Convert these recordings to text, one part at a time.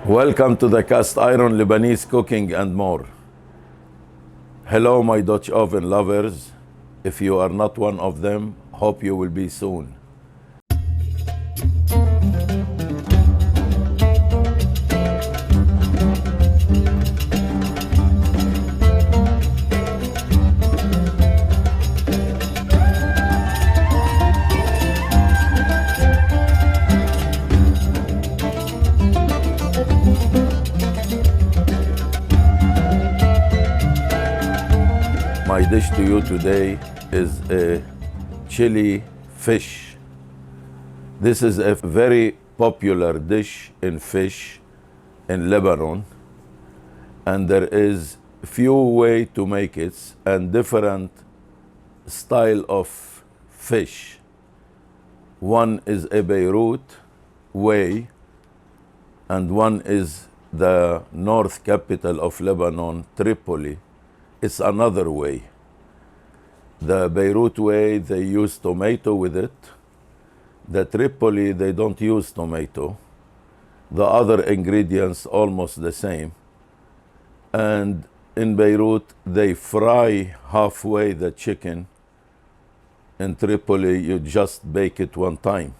Welcome to the Cast Iron Lebanese Cooking and More. Hello, my Dutch oven lovers. If you are not one of them, hope you will be soon. My dish to you today is a chili fish. This is a very popular dish in fish in Lebanon, and there is few way to make it and different style of fish. One is a Beirut way, and one is the north capital of Lebanon, Tripoli. It's another way. The Beirut way, they use tomato with it. The Tripoli, they don't use tomato. The other ingredients almost the same. And in Beirut, they fry halfway the chicken. In Tripoli, you just bake it one time.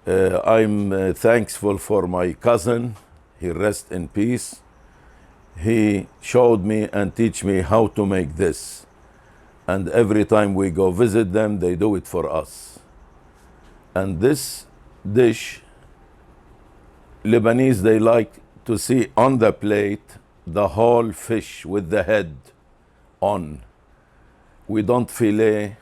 I'm thankful for my cousin. He rest in peace. He showed me and teach me how to make this. And every time we go visit them, they do it for us. And this dish, Lebanese, they like to see on the plate the whole fish with the head on. We don't fillet,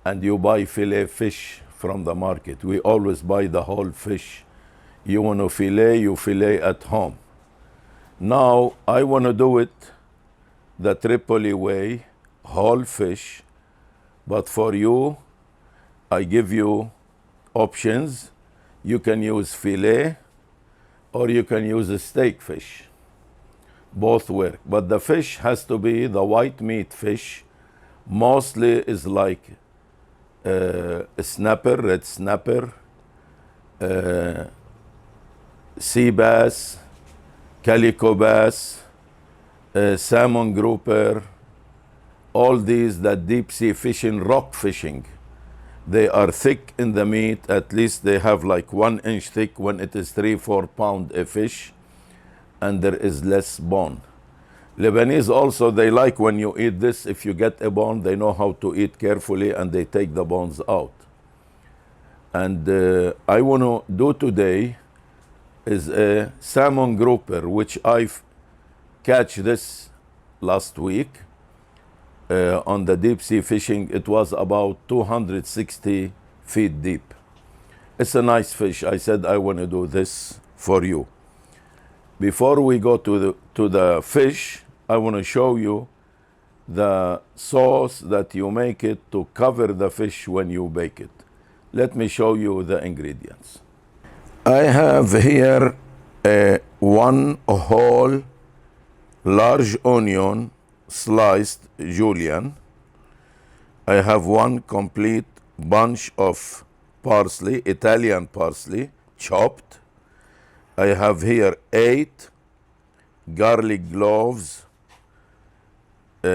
and you buy fillet fish from the market. We always buy the whole fish. You want to fillet, you fillet at home. Now, I want to do it the Tripoli way, whole fish, but for you, I give you options. You can use fillet, or you can use a steak fish. Both work, but the fish has to be the white meat fish. Mostly is like a snapper, red snapper, sea bass, calico bass, salmon grouper, all these that deep sea fishing, rock fishing. They are thick in the meat, at least they have like 1 inch thick when it is 3-4 pound a fish, and there is less bone. Lebanese also, they like when you eat this, if you get a bone, they know how to eat carefully and they take the bones out. And I want to do today is a salmon grouper, which I've catch this last week on the deep sea fishing. It was about 260 feet deep. It's a nice fish. I said I want to do this for you. Before we go to the fish, I want to show you the sauce that you make it to cover the fish when you bake it. Let me show you the ingredients. I have here one whole large onion sliced julienne. I have one complete bunch of parsley, Italian parsley, chopped. I have here 8 garlic cloves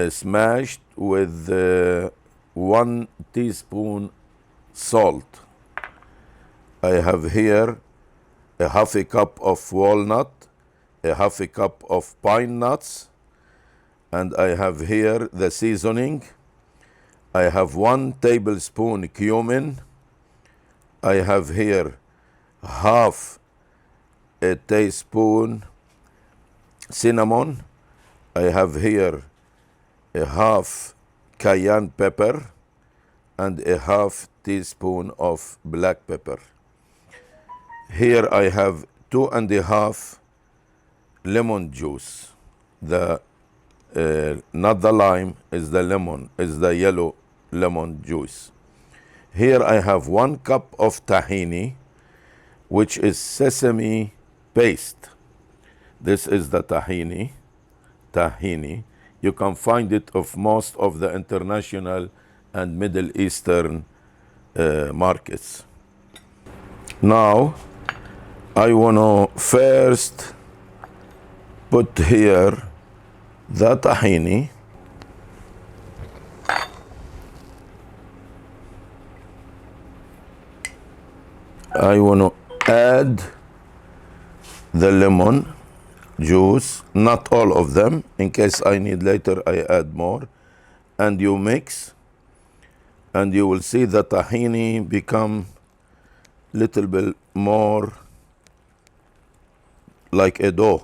smashed with 1 teaspoon salt. I have here a half a cup of walnut, a half a cup of pine nuts, and I have here the seasoning. I have 1 tablespoon cumin. I have here half a teaspoon cinnamon. I have here a half cayenne pepper and a half teaspoon of black pepper. Here I have 2.5 lemon juice. The not the lime, is the lemon, is the yellow lemon juice. Here I have 1 cup of tahini, which is sesame paste. This is the tahini. You can find it of most of the international and Middle Eastern markets. Now, I want to first put here the tahini. I want to add the lemon juice, not all of them, in case I need later I add more. And you mix, and you will see the tahini become little bit more like a dough.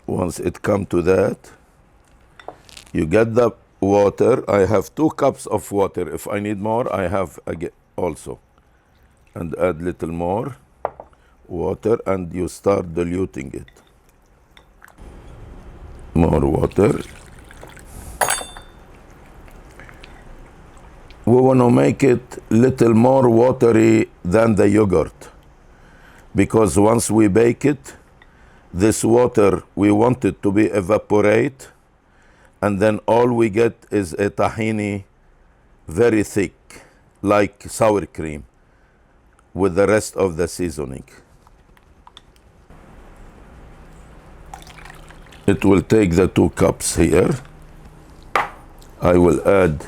Once it come to that, you get the water. I have 2 cups of water. If I need more, I have again also. And add little more water, and you start diluting it. More water. We want to make it little more watery than the yogurt, because once we bake it, this water, we want it to be evaporate, and then all we get is a tahini very thick, like sour cream, with the rest of the seasoning. It will take the 2 cups here. I will add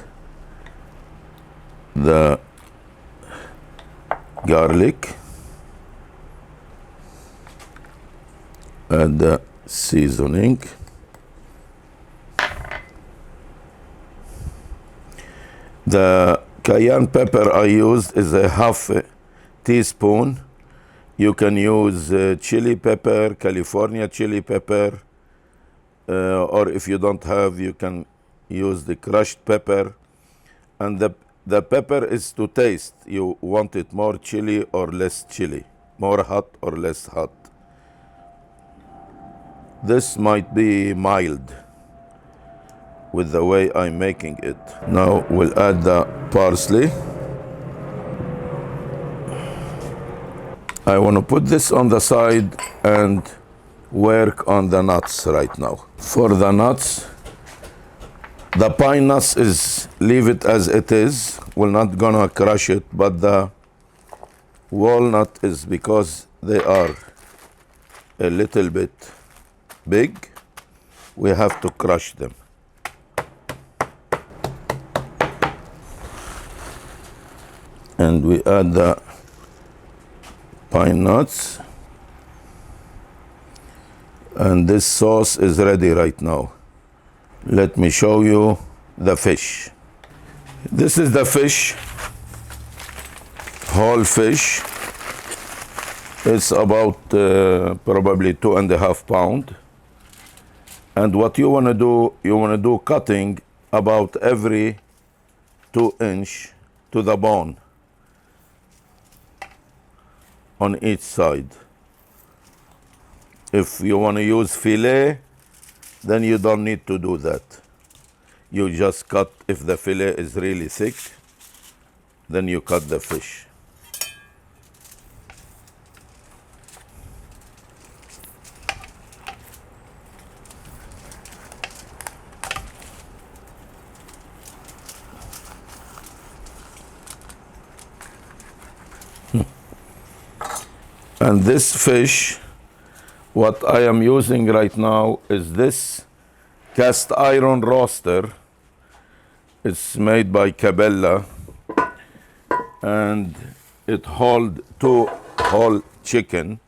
the garlic, add the seasoning, the cayenne pepper I used is a half teaspoon. You can use chili pepper, California chili pepper, or if you don't have, you can use the crushed pepper. And the pepper is to taste. You want it more chili or less chili, more hot or less hot. This might be mild with the way I'm making it. Now we'll add the parsley. I want to put this on the side and work on the nuts right now. For the nuts, the pine nuts is leave it as it is. We're not gonna crush it, but the walnut is, because they are a little bit big, we have to crush them. And we add the pine nuts. And this sauce is ready right now. Let me show you the fish. This is the fish, whole fish. It's about probably 2.5 pounds. And what you want to do cutting about every 2 inch to the bone on each side. If you want to use fillet, then you don't need to do that. You just cut, if the fillet is really thick, then you cut the fish. And this fish, what I am using right now is this cast iron roaster. It's made by Cabela, and it holds 2 whole chicken.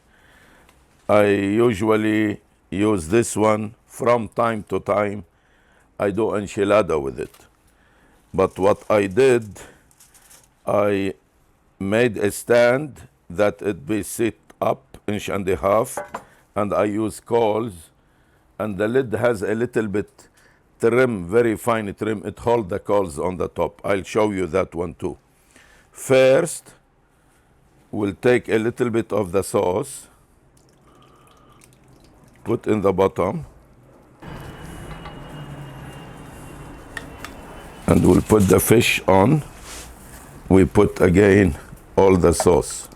I usually use this one from time to time. I do enchilada with it. But what I did, I made a stand that it be sit up 1.5 inch, and I use coals, and the lid has a little bit trim, very fine trim. It holds the coals on the top. I'll show you that one too. First, we'll take a little bit of the sauce, put in the bottom, and we'll put the fish on. We put again all the sauce.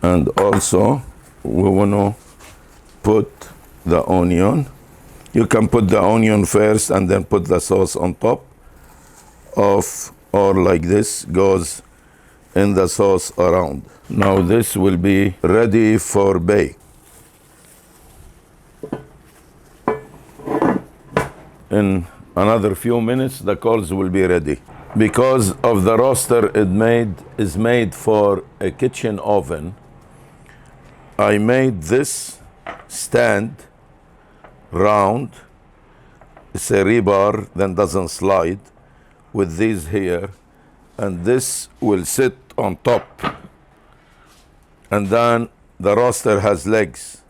And also, we want to put the onion. You can put the onion first and then put the sauce on top of, or like this, goes in the sauce around. Now this will be ready for bake. In another few minutes, the coals will be ready. Because of the roaster is made for a kitchen oven, I made this stand round. It's a rebar that doesn't slide with these here, and this will sit on top. And then the roaster has legs,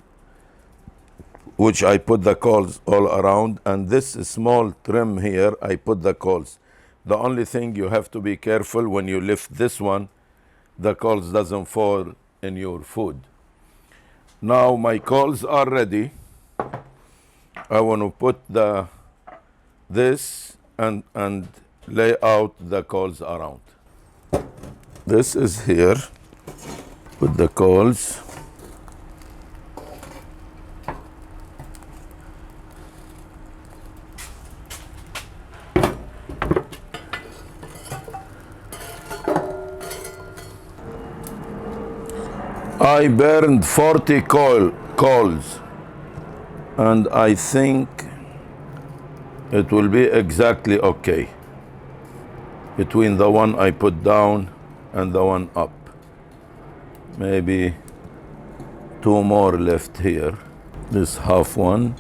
which I put the coals all around, and this small trim here, I put the coals. The only thing you have to be careful when you lift this one, the coals doesn't fall in your food. Now my coals are ready. I want to put this and lay out the coals around. This is here. Put the coals. I burned 40 coals, and I think it will be exactly okay between the one I put down and the one up. Maybe 2 more left here. This half one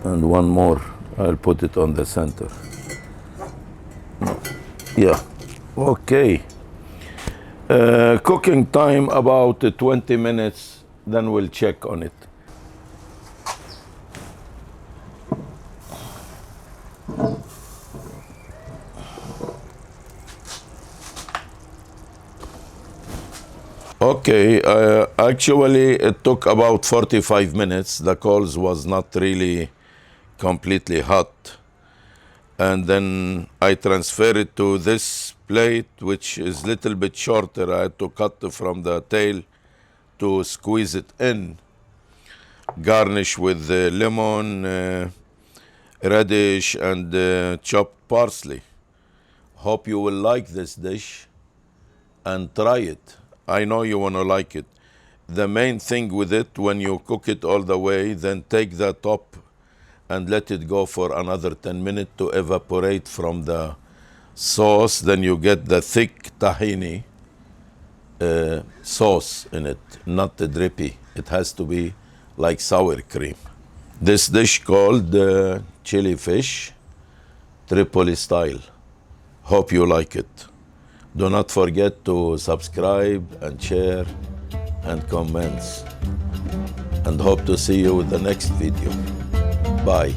and 1 more. I'll put it on the center. Yeah, okay. Cooking time about 20 minutes, then we'll check on it. Okay, actually it took about 45 minutes. The coals was not really completely hot. And then I transfer it to this plate, which is a little bit shorter. I had to cut from the tail to squeeze it in. Garnish with lemon, radish, and chopped parsley. Hope you will like this dish and try it. I know you want to like it. The main thing with it, when you cook it all the way, then take the top and let it go for another 10 minutes to evaporate from the sauce. Then you get the thick tahini sauce in it, not the drippy. It has to be like sour cream. This dish called chili fish, Tripoli style. Hope you like it. Do not forget to subscribe and share and comments. And hope to see you with the next video. Bye.